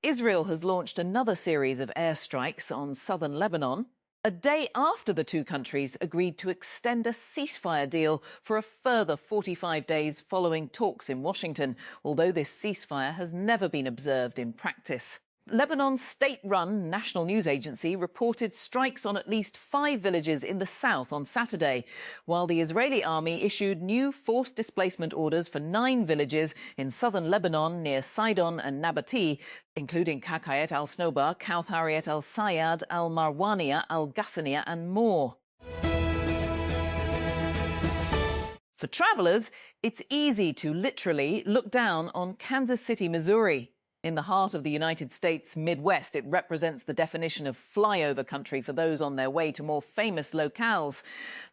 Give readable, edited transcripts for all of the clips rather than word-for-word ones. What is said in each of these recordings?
Israel has launched another series of airstrikes on southern Lebanon, a day after the two countries agreed to extend a ceasefire deal for a further 45 days following talks in Washington, although this ceasefire has never been observed in practice. Lebanon's state-run national news agency reported strikes on at least 5 villages in the south on Saturday, while the Israeli army issued new forced displacement orders for 9 villages in southern Lebanon near Sidon and Nabati, including Kakayet al-Snoba, Kauthariet al-Sayad, al-Marwaniya, al-Ghassaniya and more. For travellers, it's easy to literally look down on Kansas City, Missouri. In the heart of the United States Midwest, it represents the definition of flyover country for those on their way to more famous locales.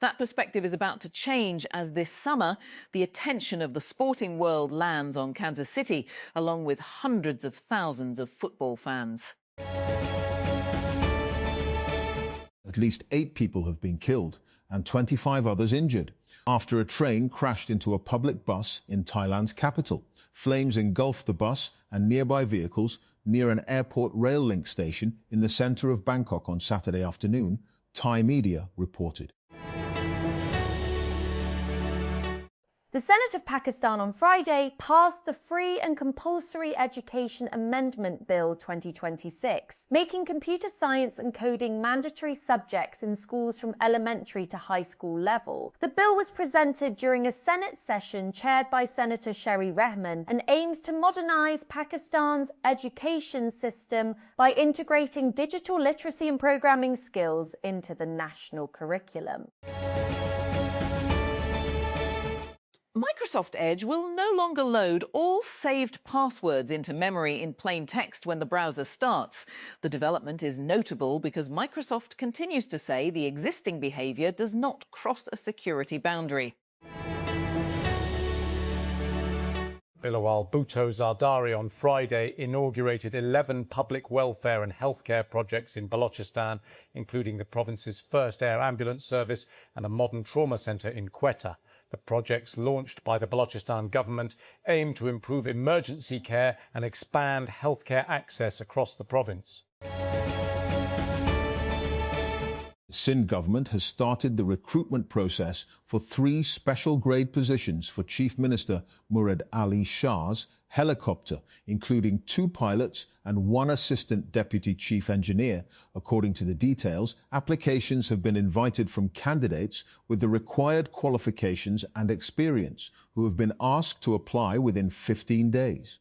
That perspective is about to change as this summer the attention of the sporting world lands on Kansas City, along with hundreds of thousands of football fans. At least 8 people have been killed and 25 others injured after a train crashed into a public bus in Thailand's capital. Flames engulfed the bus and nearby vehicles near an airport rail link station in the centre of Bangkok on Saturday afternoon, Thai media reported. The Senate of Pakistan on Friday passed the Free and Compulsory Education Amendment Bill 2026, making computer science and coding mandatory subjects in schools from elementary to high school level. The bill was presented during a Senate session chaired by Senator Sherry Rehman and aims to modernise Pakistan's education system by integrating digital literacy and programming skills into the national curriculum. Microsoft Edge will no longer load all saved passwords into memory in plain text when the browser starts. The development is notable because Microsoft continues to say the existing behaviour does not cross a security boundary. Bilawal Bhutto Zardari on Friday inaugurated 11 public welfare and healthcare projects in Balochistan, including the province's first air ambulance service and a modern trauma centre in Quetta. The projects launched by the Balochistan government aim to improve emergency care and expand healthcare access across the province. The Sindh government has started the recruitment process for 3 special grade positions for Chief Minister Murad Ali Shah's helicopter, including 2 pilots and 1 assistant deputy chief engineer. According to the details, applications have been invited from candidates with the required qualifications and experience, who have been asked to apply within 15 days.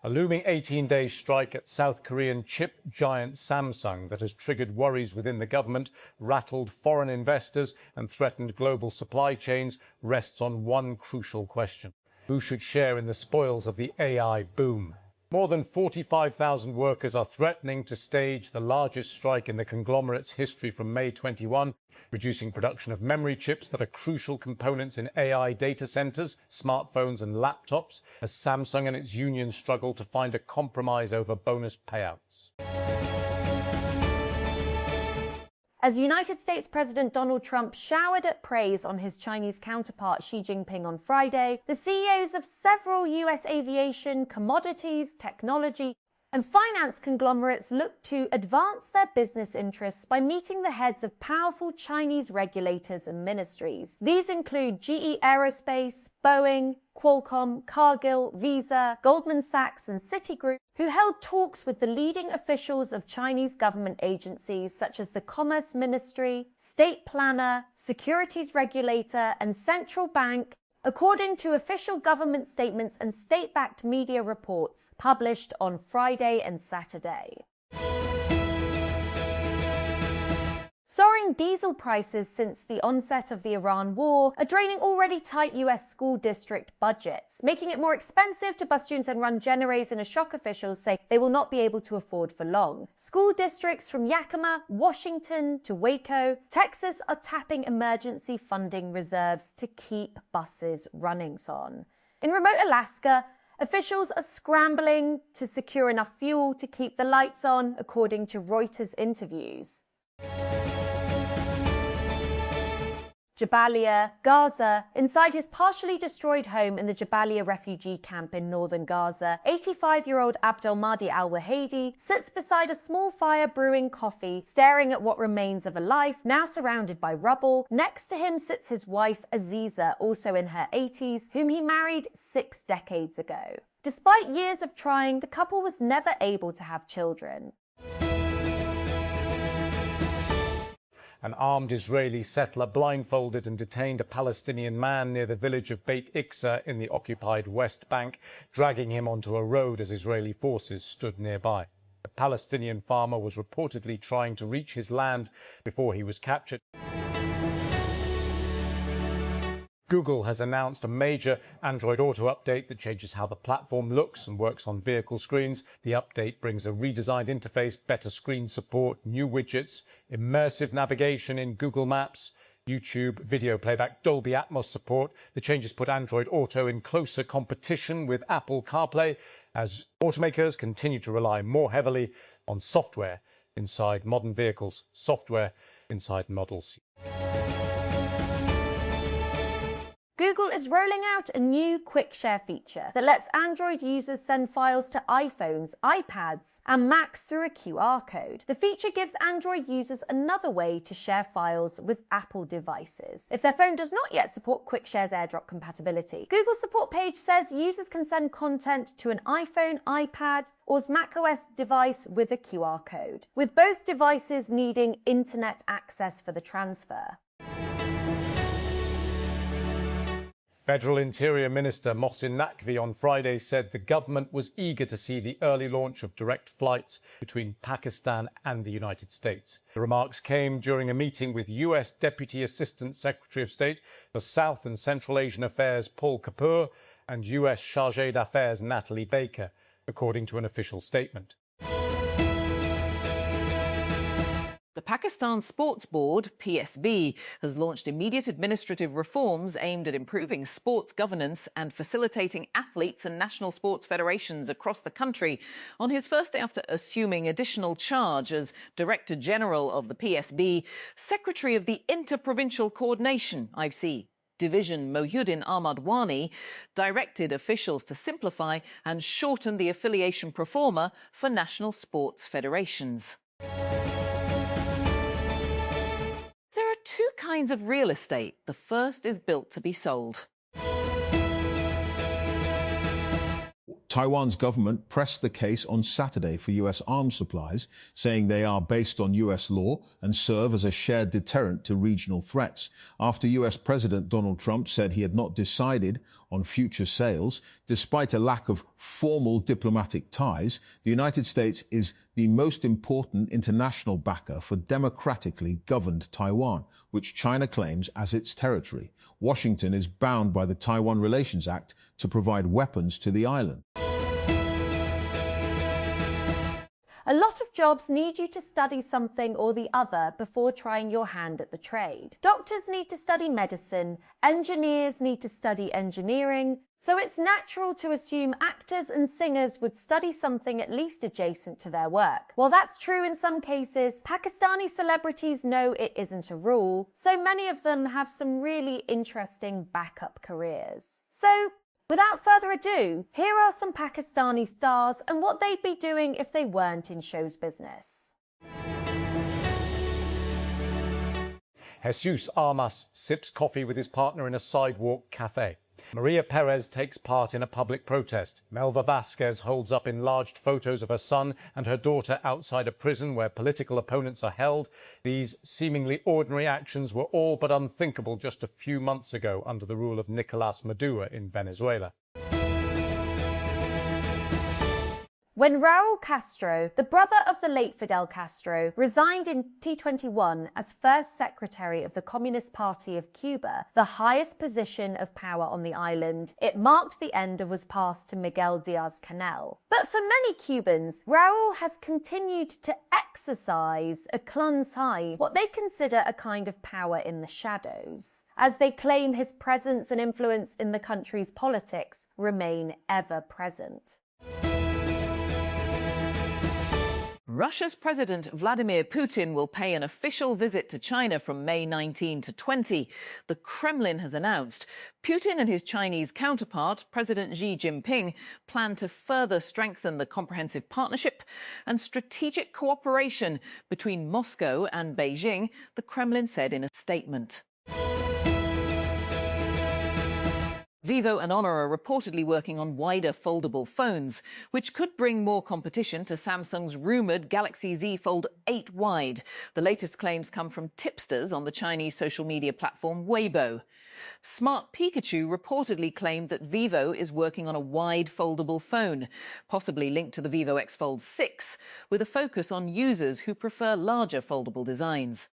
A looming 18-day strike at South Korean chip giant Samsung that has triggered worries within the government, rattled foreign investors and threatened global supply chains rests on one crucial question: who should share in the spoils of the AI boom? More than 45,000 workers are threatening to stage the largest strike in the conglomerate's history from May 21, reducing production of memory chips that are crucial components in AI data centres, smartphones and laptops, as Samsung and its unions struggle to find a compromise over bonus payouts. As United States President Donald Trump showered at praise on his Chinese counterpart Xi Jinping on Friday, the CEOs of several US aviation, commodities, technology and finance conglomerates look to advance their business interests by meeting the heads of powerful Chinese regulators and ministries. These include GE Aerospace, Boeing, Qualcomm, Cargill, Visa, Goldman Sachs and Citigroup, who held talks with the leading officials of Chinese government agencies such as the Commerce Ministry, State Planner, Securities Regulator and Central Bank, according to official government statements and state-backed media reports published on Friday and Saturday. Soaring diesel prices since the onset of the Iran war are draining already tight US school district budgets, making it more expensive to bus students and run generators, and shock officials say they will not be able to afford for long. School districts from Yakima, Washington to Waco, Texas are tapping emergency funding reserves to keep buses running on. In remote Alaska, officials are scrambling to secure enough fuel to keep the lights on, according to Reuters interviews. Jabalia, Gaza. Inside his partially destroyed home in the Jabalia refugee camp in northern Gaza, 85-year-old Abdelmadi al-Wahidi sits beside a small fire brewing coffee, staring at what remains of a life, now surrounded by rubble. Next to him sits his wife Aziza, also in her 80s, whom he married 6 decades ago. Despite years of trying, the couple was never able to have children. An armed Israeli settler blindfolded and detained a Palestinian man near the village of Beit Iksa in the occupied West Bank, dragging him onto a road as Israeli forces stood nearby. The Palestinian farmer was reportedly trying to reach his land before he was captured. Google has announced a major Android Auto update that changes how the platform looks and works on vehicle screens. The update brings a redesigned interface, better screen support, new widgets, immersive navigation in Google Maps, YouTube video playback, Dolby Atmos support. The changes put Android Auto in closer competition with Apple CarPlay as automakers continue to rely more heavily on software inside modern vehicles, software inside models. Google is rolling out a new Quick Share feature that lets Android users send files to iPhones, iPads, and Macs through a QR code. The feature gives Android users another way to share files with Apple devices if their phone does not yet support Quick Share's AirDrop compatibility. Google's support page says users can send content to an iPhone, iPad, or macOS device with a QR code, with both devices needing internet access for the transfer. Federal Interior Minister Mohsin Naqvi on Friday said the government was eager to see the early launch of direct flights between Pakistan and the United States. The remarks came during a meeting with US Deputy Assistant Secretary of State for South and Central Asian Affairs Paul Kapoor and US Chargé d'Affaires Natalie Baker, according to an official statement. The Pakistan Sports Board, PSB, has launched immediate administrative reforms aimed at improving sports governance and facilitating athletes and national sports federations across the country. On his first day after assuming additional charge as Director General of the PSB, Secretary of the Inter-Provincial Coordination, IFC, Division Mohyuddin Ahmad Wani, directed officials to simplify and shorten the affiliation pro forma for national sports federations. There are two kinds of real estate. The first is built to be sold. Taiwan's government pressed the case on Saturday for US arms supplies, saying they are based on US law and serve as a shared deterrent to regional threats. After US President Donald Trump said he had not decided on future sales, despite a lack of formal diplomatic ties, the United States is the most important international backer for democratically governed Taiwan, which China claims as its territory. Washington is bound by the Taiwan Relations Act to provide weapons to the island. A lot of jobs need you to study something or the other before trying your hand at the trade. Doctors need to study medicine, engineers need to study engineering, so it's natural to assume actors and singers would study something at least adjacent to their work. While that's true in some cases, Pakistani celebrities know it isn't a rule, so many of them have some really interesting backup careers. So, without further ado, here are some Pakistani stars and what they'd be doing if they weren't in show's business. Jesus Armas sips coffee with his partner in a sidewalk cafe. Maria Perez takes part in a public protest. Melva Vasquez holds up enlarged photos of her son and her daughter outside a prison where political opponents are held. These seemingly ordinary actions were all but unthinkable just a few months ago under the rule of Nicolás Maduro in Venezuela. When Raúl Castro, the brother of the late Fidel Castro, resigned in 2021 as first secretary of the Communist Party of Cuba, the highest position of power on the island, it marked the end and was passed to Miguel Díaz-Canel. But for many Cubans, Raúl has continued to exercise a clun's-high, what they consider a kind of power in the shadows, as they claim his presence and influence in the country's politics remain ever present. Russia's President Vladimir Putin will pay an official visit to China from May 19 to 20. The Kremlin has announced Putin and his Chinese counterpart, President Xi Jinping, plan to further strengthen the comprehensive partnership and strategic cooperation between Moscow and Beijing, the Kremlin said in a statement. Vivo and Honor are reportedly working on wider foldable phones, which could bring more competition to Samsung's rumoured Galaxy Z Fold 8 Wide. The latest claims come from tipsters on the Chinese social media platform Weibo. Smart Pikachu reportedly claimed that Vivo is working on a wide foldable phone, possibly linked to the Vivo X Fold 6, with a focus on users who prefer larger foldable designs.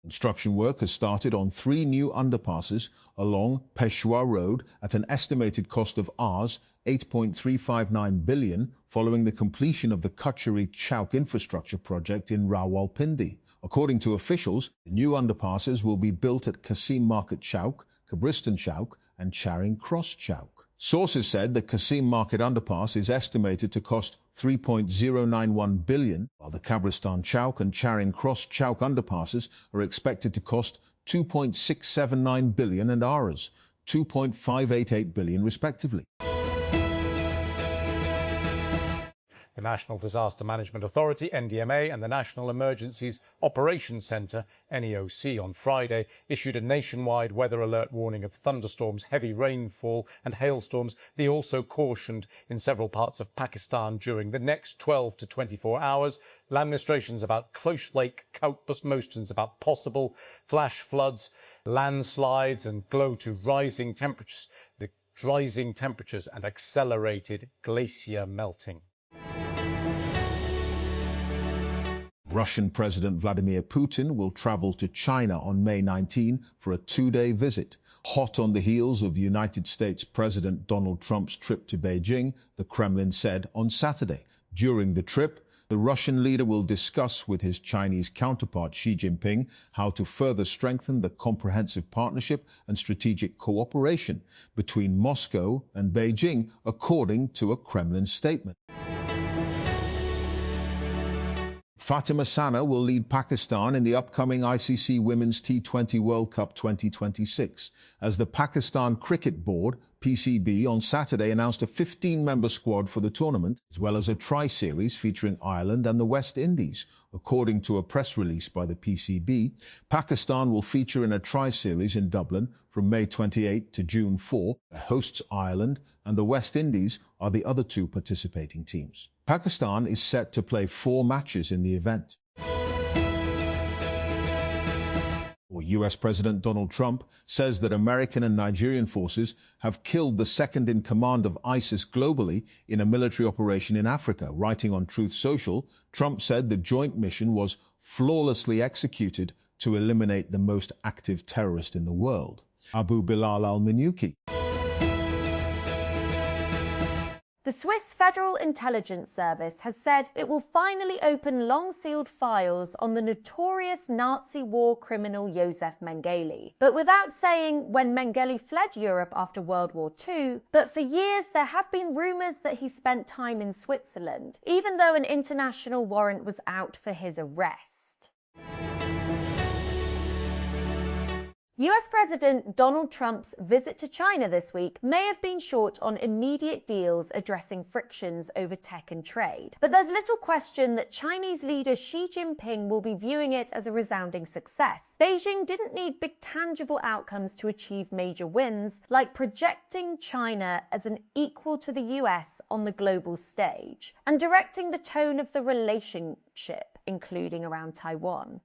Construction work has started on 3 new underpasses along Peshawar Road at an estimated cost of Rs 8.359 billion following the completion of the Kachari Chowk infrastructure project in Rawalpindi. According to officials, the new underpasses will be built at Kasim Market Chowk, Kabristan Chowk and Charing Cross Chowk. Sources said the Kasim Market underpass is estimated to cost 3.091 billion, while the Kabristan Chowk and Charing Cross Chowk underpasses are expected to cost 2.679 billion and Rs 2.588 billion respectively. The National Disaster Management Authority, NDMA, and the National Emergencies Operations Centre, NEOC, on Friday issued a nationwide weather alert warning of thunderstorms, heavy rainfall and hailstorms. They also cautioned in several parts of Pakistan during the next 12 to 24 hours. Lamnistrations about close lake outburst motions about possible flash floods, landslides and glow to rising temperatures and accelerated glacier melting. Russian President Vladimir Putin will travel to China on May 19 for a 2-day visit. Hot on the heels of United States President Donald Trump's trip to Beijing, the Kremlin said on Saturday. During the trip, the Russian leader will discuss with his Chinese counterpart Xi Jinping how to further strengthen the comprehensive partnership and strategic cooperation between Moscow and Beijing, according to a Kremlin statement. Fatima Sana will lead Pakistan in the upcoming ICC Women's T20 World Cup 2026, as the Pakistan Cricket Board, PCB, on Saturday announced a 15-member squad for the tournament, as well as a tri-series featuring Ireland and the West Indies. According to a press release by the PCB, Pakistan will feature in a tri-series in Dublin from May 28 to June 4. Hosts Ireland and the West Indies are the other 2 participating teams. Pakistan is set to play 4 matches in the event. US President Donald Trump says that American and Nigerian forces have killed the second-in-command of ISIS globally in a military operation in Africa. Writing on Truth Social, Trump said the joint mission was flawlessly executed to eliminate the most active terrorist in the world, Abu Bilal al-Minuki. The Swiss Federal Intelligence Service has said it will finally open long-sealed files on the notorious Nazi war criminal Josef Mengele, but without saying when Mengele fled Europe after World War II. But for years there have been rumours that he spent time in Switzerland, even though an international warrant was out for his arrest. US President Donald Trump's visit to China this week may have been short on immediate deals addressing frictions over tech and trade. But there's little question that Chinese leader Xi Jinping will be viewing it as a resounding success. Beijing didn't need big tangible outcomes to achieve major wins, like projecting China as an equal to the US on the global stage, and directing the tone of the relationship, including around Taiwan.